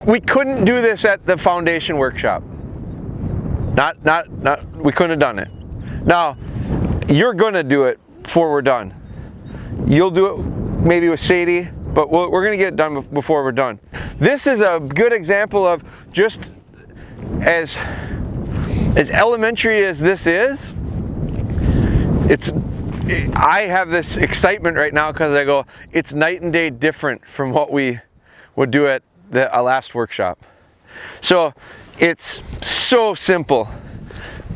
We couldn't do this at the foundation workshop. We couldn't have done it. Now, you're gonna do it before we're done. You'll do it maybe with Sadie, but we're gonna get it done before we're done. This is a good example of just as elementary as this is. I have this excitement right now because I go, it's night and day different from what we would do at the last workshop. So it's so simple,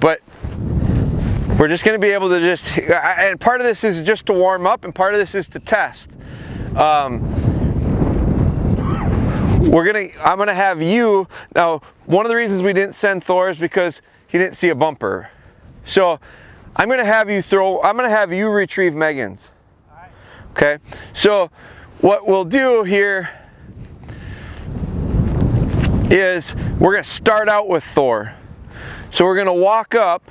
but we're just going to be able to and part of this is just to warm up, and part of this is to test. I'm gonna have you, now one of the reasons we didn't send Thor is because he didn't see a bumper. So I'm gonna have you retrieve Megan's. Okay, so what we'll do here is we're gonna start out with Thor. So we're gonna walk up,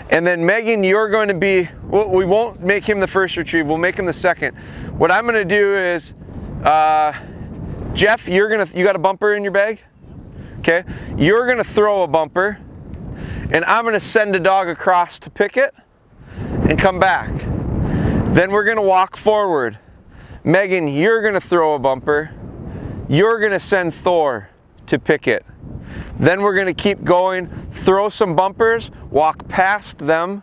and then Megan, you're going to be, we won't make him the first retrieve, we'll make him the second. What I'm gonna do is, Jeff, you got a bumper in your bag? Okay, you're gonna throw a bumper, and I'm gonna send a dog across to pick it and come back. Then we're gonna walk forward. Megan, you're gonna throw a bumper. You're gonna send Thor to pick it. Then we're gonna keep going, throw some bumpers, walk past them,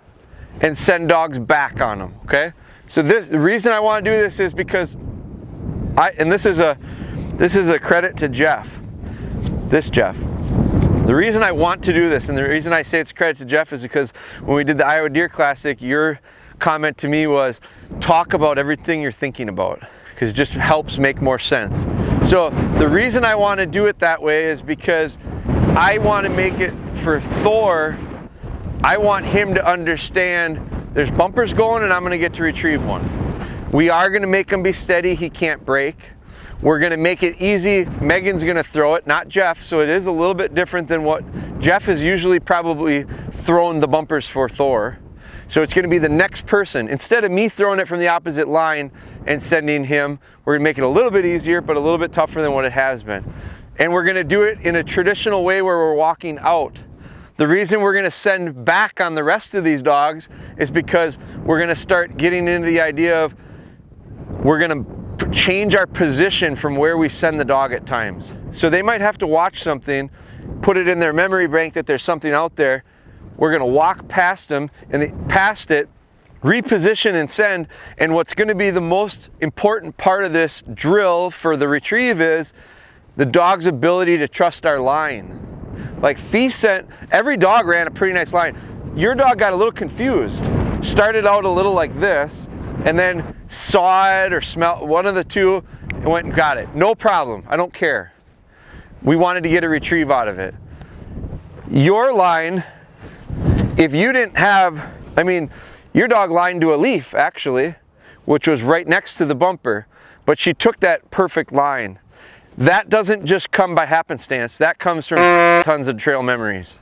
and send dogs back on them, okay? So the reason I wanna do this is because this is a credit to Jeff, Jeff. The reason I want to do this, and the reason I say it's a credit to Jeff, is because when we did the Iowa Deer Classic, your comment to me was, talk about everything you're thinking about, because it just helps make more sense. So the reason I want to do it that way is because I want to make it for Thor. I want him to understand there's bumpers going and I'm going to get to retrieve one. We are going to make him be steady, he can't break. We're going to make it easy. Megan's going to throw it, not Jeff, so it is a little bit different than what Jeff is usually probably throwing the bumpers for Thor. So it's going to be the next person. Instead of me throwing it from the opposite line and sending him, we're going to make it a little bit easier, but a little bit tougher than what it has been. And we're going to do it in a traditional way where we're walking out. The reason we're going to send back on the rest of these dogs is because we're going to start getting into the idea of we're going to change our position from where we send the dog at times. So they might have to watch something, put it in their memory bank that there's something out there. We're going to walk past them, and past it, reposition and send. And what's going to be the most important part of this drill for the retrieve is the dog's ability to trust our line. Like every dog ran a pretty nice line. Your dog got a little confused. Started out a little like this, and then saw it or smelled one of the two and went and got it. No problem, I don't care. We wanted to get a retrieve out of it. Your line, if you didn't have, your dog lined to a leaf actually, which was right next to the bumper, but she took that perfect line. That doesn't just come by happenstance, that comes from tons of trail memories.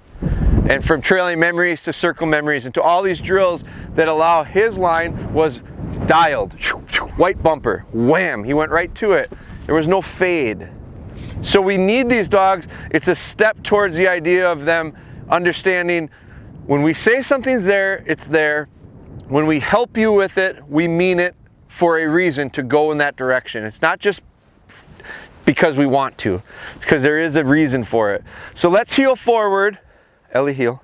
And from trailing memories to circle memories and to all these drills that allow his line was dialed, white bumper, wham, he went right to it. There was no fade. So we need these dogs. It's a step towards the idea of them understanding when we say something's there, it's there. When we help you with it, we mean it for a reason to go in that direction. It's not just because we want to. It's because there is a reason for it. So let's heel forward. Ellie, heel.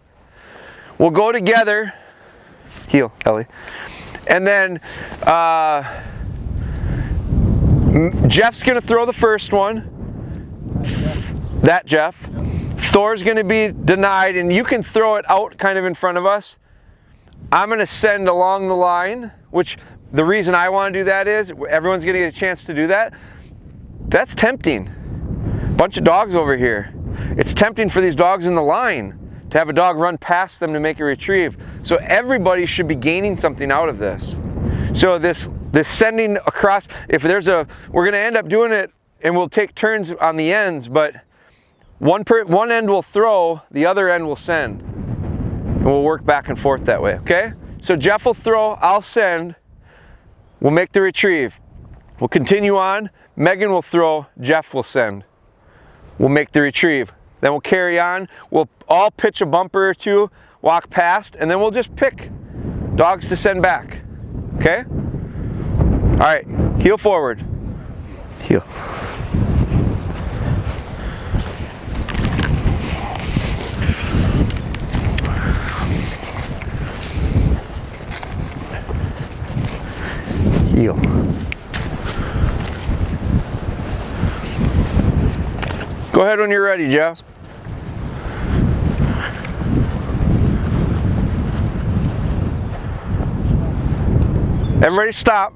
We'll go together. Heel, Ellie. And then Jeff's going to throw the first one. That Jeff. Thor's going to be denied, and you can throw it out kind of in front of us. I'm going to send along the line, which the reason I want to do that is everyone's going to get a chance to do that. That's tempting. Bunch of dogs over here. It's tempting for these dogs in the line to have a dog run past them to make a retrieve. So everybody should be gaining something out of this. So this sending across, if there's we're going to end up doing it, and we'll take turns on the ends, but one end will throw, the other end will send. And we'll work back and forth that way, okay? So Jeff will throw, I'll send, we'll make the retrieve. We'll continue on, Megan will throw, Jeff will send. we'll make the retrieve. Then we'll carry on. We'll all pitch a bumper or two, walk past, and then we'll just pick dogs to send back. Okay? All right, heel forward. Heel. Heel. Go ahead when you're ready, Jeff. Everybody stop.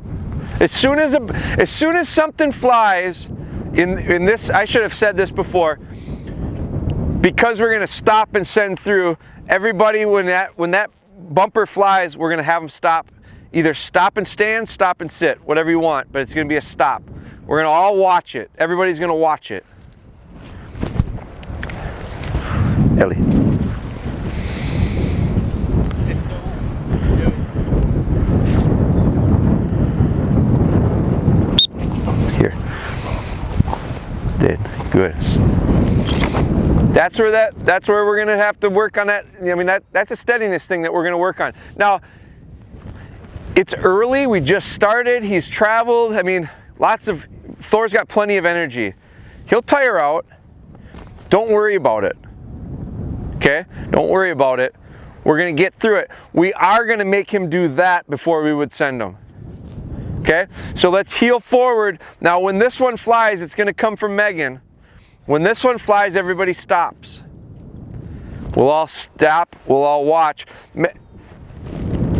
As soon as something flies in this, I should have said this before, because we're going to stop and send through, everybody when that bumper flies, we're going to have them stop. Either stop and stand, stop and sit, whatever you want, but it's going to be a stop. We're going to all watch it. Everybody's going to watch it. Ellie. Here. Did. Good. That's where we're going to have to work on that. I mean, that's a steadiness thing that we're going to work on. Now, it's early, we just started, he's traveled, I mean, Thor's got plenty of energy. He'll tire out, don't worry about it, okay? Don't worry about it. We're gonna get through it. We are gonna make him do that before we would send him, okay? So let's heel forward. Now when this one flies, it's gonna come from Megan. When this one flies, everybody stops. We'll all stop, we'll all watch.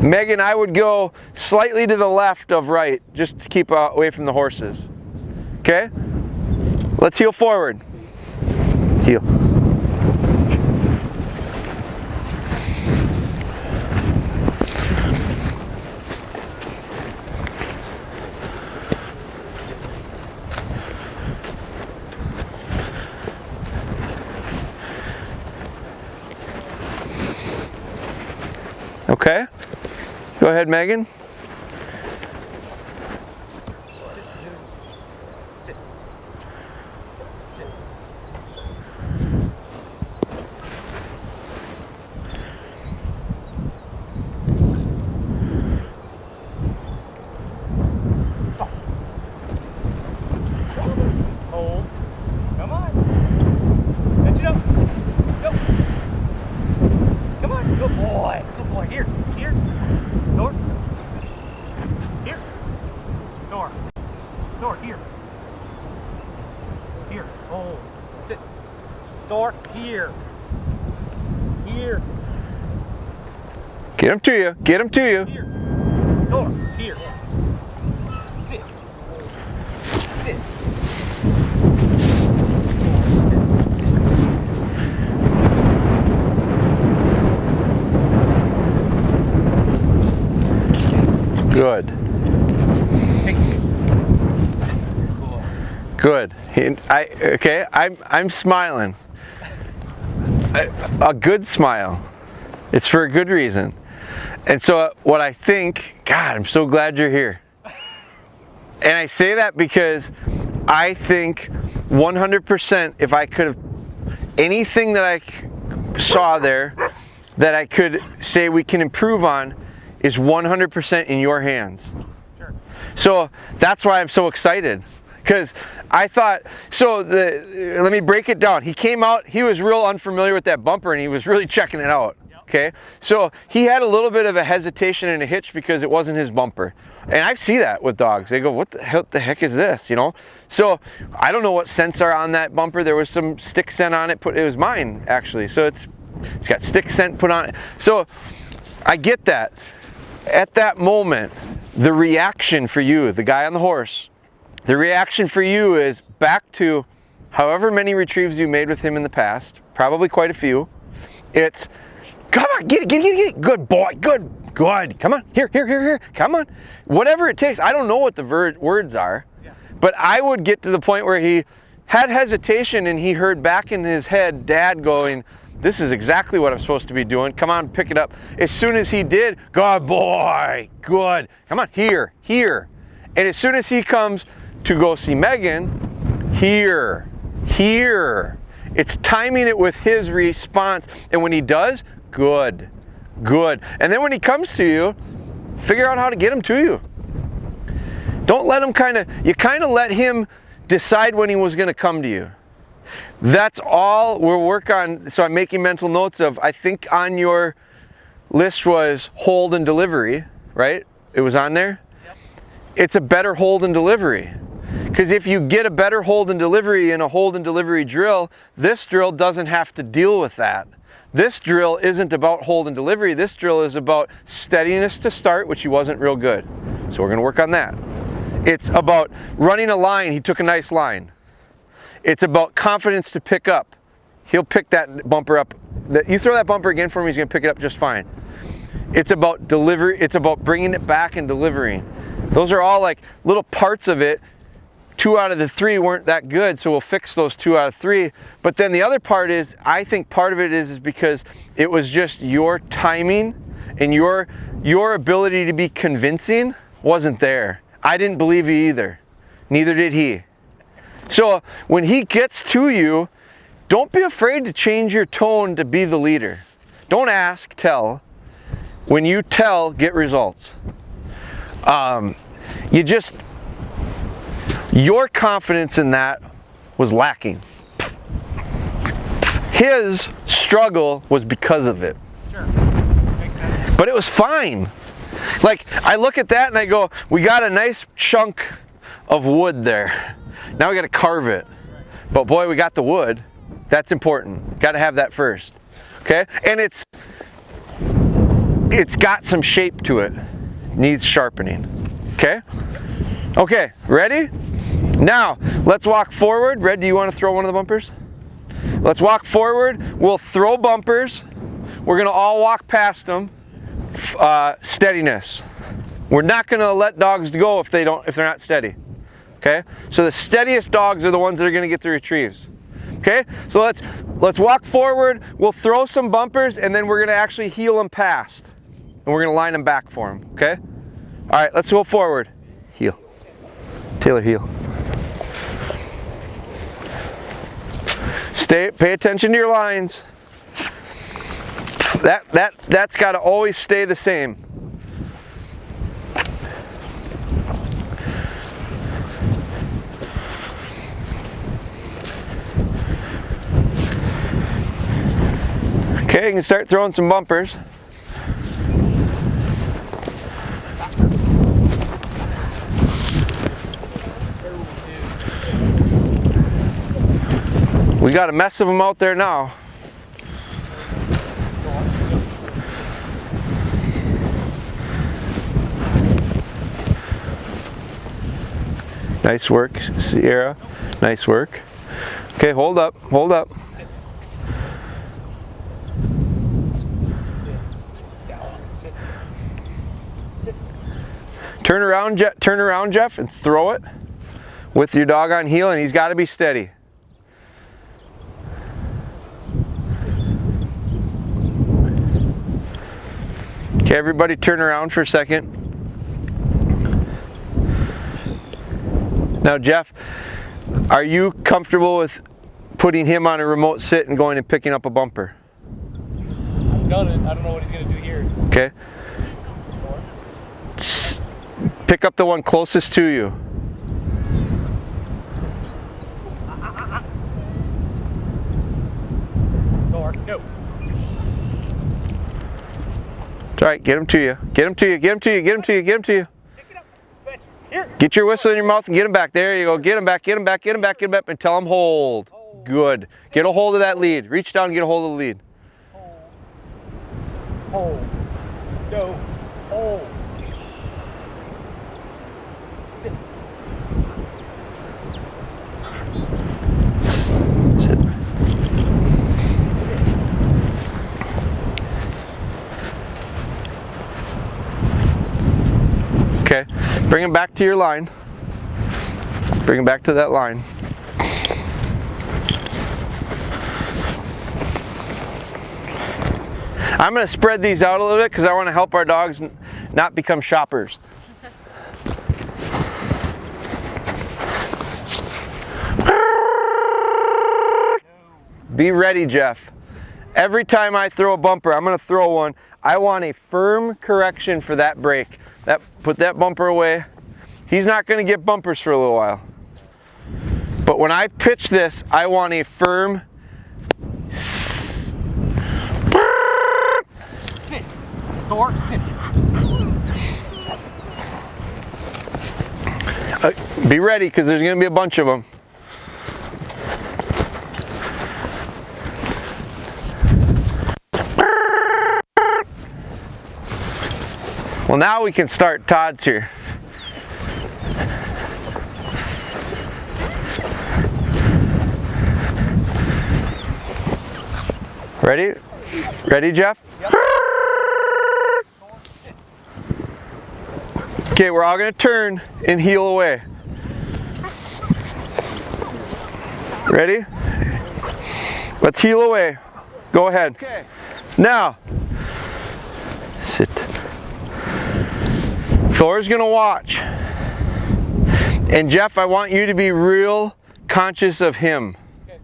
Megan, I would go slightly to the left of right, just to keep away from the horses. Okay? Let's heel forward. Heel. Okay? Go ahead, Megan. Hold. Come on. Catch it up. Go. Come on. Good boy. Good boy. Here. Here. Thor. Here. Thor. Thor. Here. Here. Hold. Sit. Thor. Here. Here. Get him to you. Get him to you. Here. Thor. Here. Sit. Sit. Good. Good. Okay. I'm smiling. A good smile. It's for a good reason. And so what I think, God, I'm so glad you're here. And I say that because I think 100% if I could have anything that I saw there that I could say we can improve on is 100% in your hands. Sure. So that's why I'm so excited. Because I thought, let me break it down. He came out, he was real unfamiliar with that bumper and he was really checking it out. Yep. Okay, so he had a little bit of a hesitation and a hitch because it wasn't his bumper. And I see that with dogs. They go, what the heck is this, you know? So I don't know what scents are on that bumper. There was some stick scent on it. It was mine, actually. So it's got stick scent put on it. So I get that. At that moment, the reaction for you, the guy on the horse, the reaction for you is back to however many retrieves you made with him in the past, probably quite a few. It's, come on, get it, good boy, good, come on, here, come on. Whatever it takes, I don't know what the words are, but I would get to the point where he had hesitation and he heard back in his head, Dad going, this is exactly what I'm supposed to be doing. Come on, pick it up. As soon as he did, good boy, good. Come on, here. And as soon as he comes to go see Megan, here. here. It's timing it with his response. And when he does, good, good. And then when he comes to you, figure out how to get him to you. Don't let him you kind of let him decide when he was going to come to you. That's all we'll work on. So I'm making mental notes of, I think on your list was hold and delivery, right? It was on there? Yep. It's a better hold and delivery. Because if you get a better hold and delivery in a hold and delivery drill, this drill doesn't have to deal with that. This drill isn't about hold and delivery. This drill is about steadiness to start, which he wasn't real good. So we're going to work on that. It's about running a line. He took a nice line. It's about confidence to pick up. He'll pick that bumper up. You throw that bumper again for him, he's going to pick it up just fine. It's about delivery. It's about bringing it back and delivering. Those are all like little parts of it. 2 out of the 3 weren't that good, so we'll fix those 2 out of 3. But then the other part is, I think part of it is because it was just your timing and your ability to be convincing wasn't there. I didn't believe you either. Neither did he. So when he gets to you, don't be afraid to change your tone to be the leader. Don't ask, tell. When you tell, get results. Your confidence in that was lacking. His struggle was because of it. Sure. Makes sense. But it was fine. Like, I look at that and I go, we got a nice chunk of wood there. Now we got to carve it. But boy, we got the wood. That's important. Got to have that first. Okay? And it's got some shape to it. Needs sharpening. Okay? Okay, ready? Now, let's walk forward. Red, do you want to throw one of the bumpers? Let's walk forward. We'll throw bumpers. We're going to all walk past them. Steadiness. We're not going to let dogs go if they're not steady. Okay? So the steadiest dogs are the ones that are going to get the retrieves. Okay? So let's walk forward. We'll throw some bumpers and then we're going to actually heel them past. And we're going to line them back for them. Okay? All right, let's go forward. Heel. Taylor, heel. Pay attention to your lines. That's got to always stay the same. Okay, you can start throwing some bumpers. We got a mess of them out there now. Nice work, Sierra. Nice work. Okay, hold up, hold up. Turn around, Jeff, and throw it with your dog on heel, and he's got to be steady. Okay, everybody turn around for a second. Now, Jeff, are you comfortable with putting him on a remote sit and going and picking up a bumper? I've done it. I don't know what he's going to do here. Okay. Pick up the one closest to you. Thor, go. It's all right, get him to you. Get him to you, get him to you, get him to you, get him to you. Pick it up. Fetch. Here. Get your whistle in your mouth and get him back. There you go. Get him back, get him back, get him back, get him back, and tell him hold. Good. Get a hold of that lead. Reach down and get a hold of the lead. Hold. Go. Hold. Sit. Sit. Okay. Bring him back to your line. Bring him back to that line. I'm going to spread these out a little bit because I want to help our dogs not become shoppers. Be ready, Jeff. Every time I throw a bumper, I'm gonna throw one, I want a firm correction for that break. Put that bumper away. He's not gonna get bumpers for a little while. But when I pitch this, I want a firm Sit. Thor, sit. Be ready, because there's gonna be a bunch of them. Well, now we can start Todd's here. Ready? Ready, Jeff? Yep. Okay, we're all gonna turn and heel away. Ready? Let's heel away. Go ahead. Okay. Now, sit. Thor's gonna watch. And Jeff, I want you to be real conscious of him. Okay.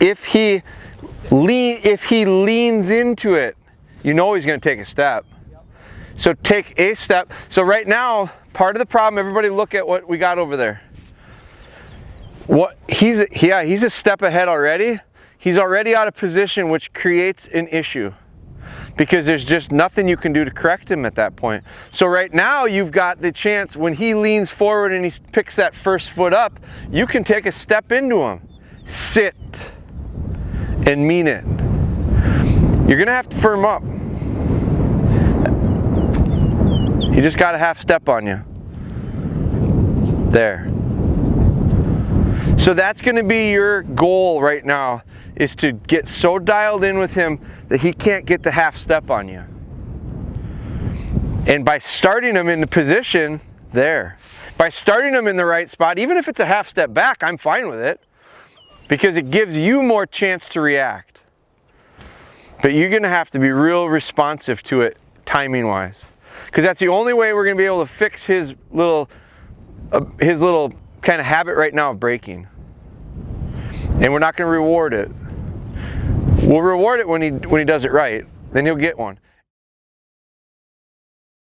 If he leans into it, you know he's gonna take a step. Yep. So take a step. So right now, part of the problem, everybody look at what we got over there. He's a step ahead already. He's already out of position, which creates an issue because there's just nothing you can do to correct him at that point. So right now you've got the chance when he leans forward and he picks that first foot up, you can take a step into him. Sit and mean it. You're gonna have to firm up. He just got a half step on you. There. So that's gonna be your goal right now, is to get so dialed in with him that he can't get the half step on you. And by starting him in the position, there. By starting him in the right spot, even if it's a half step back, I'm fine with it. Because it gives you more chance to react. But you're gonna have to be real responsive to it, timing wise. Because that's the only way we're gonna be able to fix his little kind of habit right now of breaking. And we're not gonna reward it. We'll reward it when he does it right, then he'll get one.